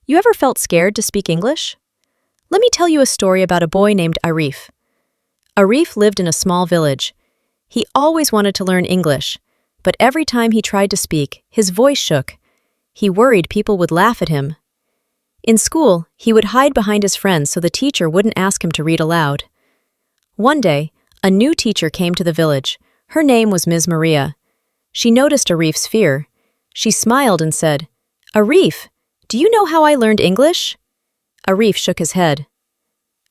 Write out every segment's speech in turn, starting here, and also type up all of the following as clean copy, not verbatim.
You ever felt scared to speak English? Let me tell you a story about a boy named Arif. Arif lived in a small village. He always wanted to learn English, but every time he tried to speak, his voice shook. He worried people would laugh at him. In school, he would hide behind his friends so the teacher wouldn't ask him to read aloud. One day, a new teacher came to the village. Her name was Ms. Maria. She noticed Arif's fear. She smiled and said, "Arif, do you know how I learned English?" Arif shook his head.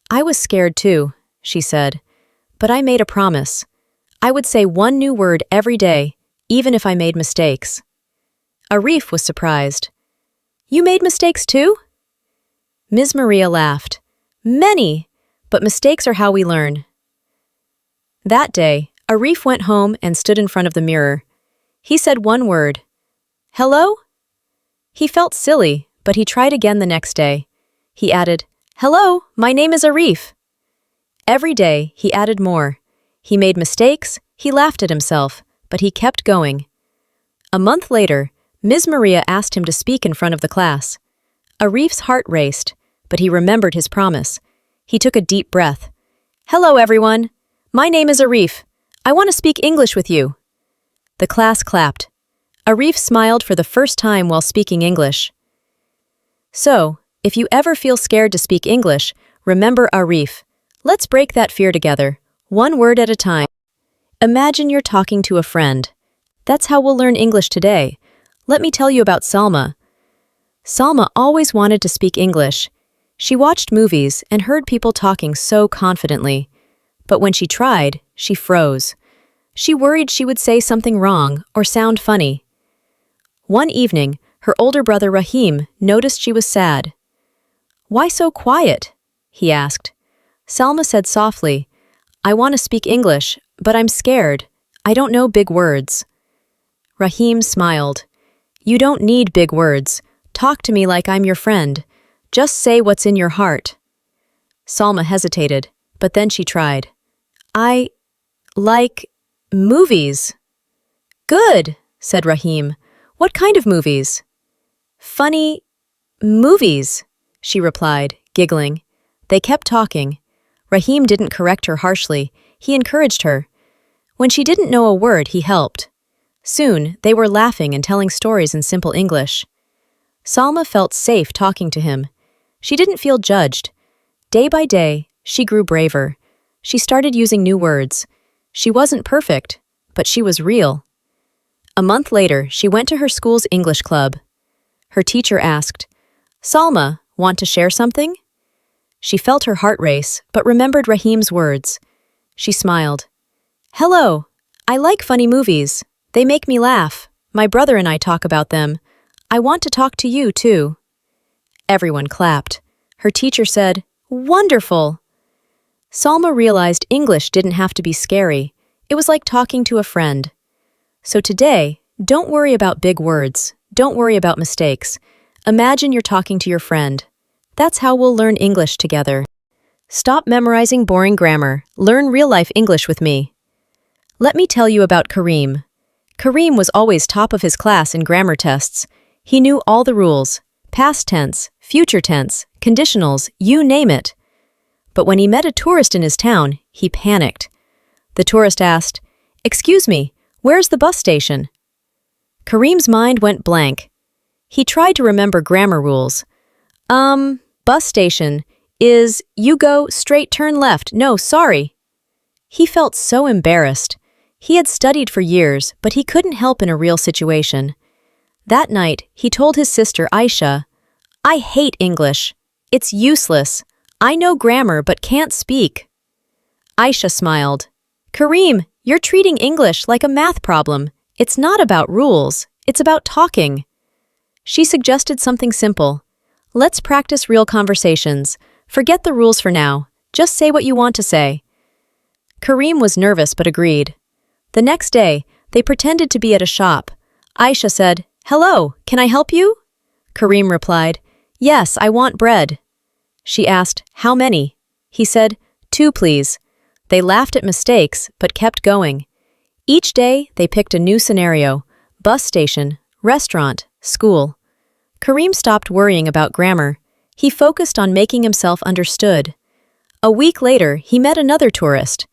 "I was scared too," she said, "but I made a promise. I would say one new word every day, even if I made mistakes." Arif was surprised. "You made mistakes too?" Ms. Maria laughed. "Many, but mistakes are how we learn." That day, Arif went home and stood in front of the mirror. He said one word, "Hello?" He felt silly, but he tried again the next day. He added, "Hello, my name is Arif." Every day, he added more. He made mistakes, he laughed at himself, but he kept going. A month later, Ms. Maria asked him to speak in front of the class. Arif's heart raced, but he remembered his promise. He took a deep breath. "Hello, everyone. My name is Arif. I want to speak English with you." The class clapped. Arif smiled for the first time while speaking English. So, if you ever feel scared to speak English, remember Arif. Let's break that fear together, one word at a time. Imagine you're talking to a friend. That's how we'll learn English today. Let me tell you about Salma. Salma always wanted to speak English. She watched movies and heard people talking so confidently. But when she tried, she froze. She worried she would say something wrong or sound funny. One evening, her older brother Rahim noticed she was sad. "Why so quiet?" he asked. Salma said softly, "I want to speak English, but I'm scared. I don't know big words." Rahim smiled. "You don't need big words. Talk to me like I'm your friend. Just say what's in your heart." Salma hesitated, but then she tried. "I like movies." "Good," said Rahim. "What kind of movies?" "Funny movies," she replied, giggling. They kept talking. Rahim didn't correct her harshly. He encouraged her. When she didn't know a word, he helped. Soon, they were laughing and telling stories in simple English. Salma felt safe talking to him. She didn't feel judged. Day by day, she grew braver. She started using new words. She wasn't perfect, but she was real. A month later, she went to her school's English club. Her teacher asked, "Salma, want to share something?" She felt her heart race, but remembered Rahim's words. She smiled. "Hello, I like funny movies. They make me laugh. My brother and I talk about them. I want to talk to you, too." Everyone clapped. Her teacher said, "Wonderful!" Salma realized English didn't have to be scary. It was like talking to a friend. So today, don't worry about big words. Don't worry about mistakes. Imagine you're talking to your friend. That's how we'll learn English together. Stop memorizing boring grammar. Learn real-life English with me. Let me tell you about Kareem. Kareem was always top of his class in grammar tests. He knew all the rules. Past tense, future tense, conditionals, you name it. But when he met a tourist in his town, he panicked. The tourist asked, "Excuse me, where's the bus station?" Kareem's mind went blank. He tried to remember grammar rules. Bus station is you go straight turn left. No, sorry." He felt so embarrassed. He had studied for years, but he couldn't help in a real situation. That night, he told his sister Aisha, "I hate English. It's useless. I know grammar but can't speak." Aisha smiled. "Kareem, you're treating English like a math problem. It's not about rules. It's about talking." She suggested something simple. "Let's practice real conversations. Forget the rules for now. Just say what you want to say." Kareem was nervous but agreed. The next day, they pretended to be at a shop. Aisha said, "Hello, can I help you?" Kareem replied, "Yes, I want bread." She asked, "How many?" He said, "2, please." They laughed at mistakes, but kept going. Each day, they picked a new scenario: bus station, restaurant, school. Kareem stopped worrying about grammar. He focused on making himself understood. A week later, he met another tourist.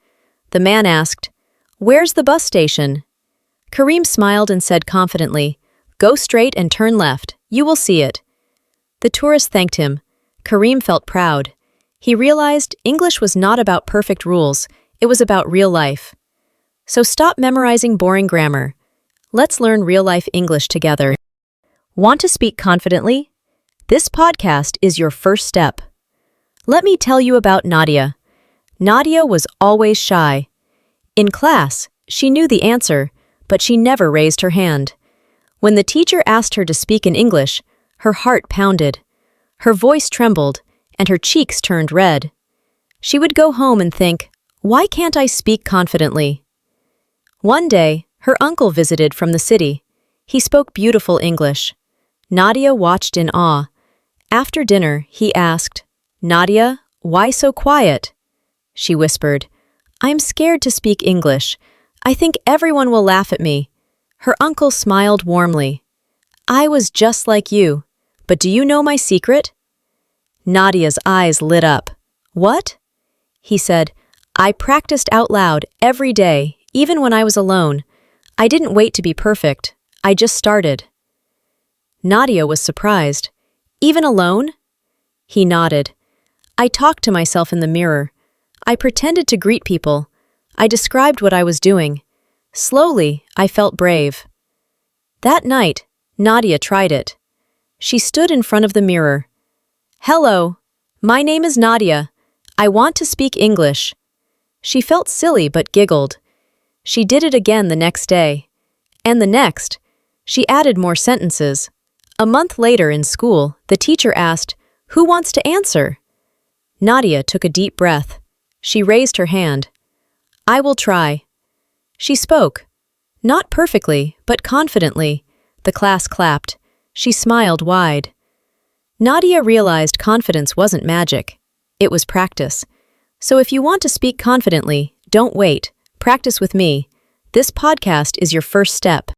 The man asked, "Where's the bus station?" Kareem smiled and said confidently, "Go straight and turn left. You will see it." The tourist thanked him. Kareem felt proud. He realized English was not about perfect rules, it was about real life. So stop memorizing boring grammar. Let's learn real-life English together. Want to speak confidently? This podcast is your first step. Let me tell you about Nadia. Nadia was always shy. In class, she knew the answer, but she never raised her hand. When the teacher asked her to speak in English, her heart pounded. Her voice trembled, and her cheeks turned red. She would go home and think, "Why can't I speak confidently?" One day, her uncle visited from the city. He spoke beautiful English. Nadia watched in awe. After dinner, he asked, "Nadia, why so quiet?" She whispered, "I'm scared to speak English. I think everyone will laugh at me." Her uncle smiled warmly. "I was just like you. But do you know my secret?" Nadia's eyes lit up. "What?" He said, "I practiced out loud every day, even when I was alone. I didn't wait to be perfect. I just started." Nadia was surprised. "Even alone?" He nodded. "I talked to myself in the mirror. I pretended to greet people. I described what I was doing. Slowly, I felt brave." That night, Nadia tried it. She stood in front of the mirror. "Hello, my name is Nadia. I want to speak English." She felt silly but giggled. She did it again the next day. And the next. She added more sentences. A month later in school, the teacher asked, "Who wants to answer?" Nadia took a deep breath. She raised her hand. "I will try." She spoke. Not perfectly, but confidently. The class clapped. She smiled wide. Nadia realized confidence wasn't magic. It was practice. So if you want to speak confidently, don't wait. Practice with me. This podcast is your first step.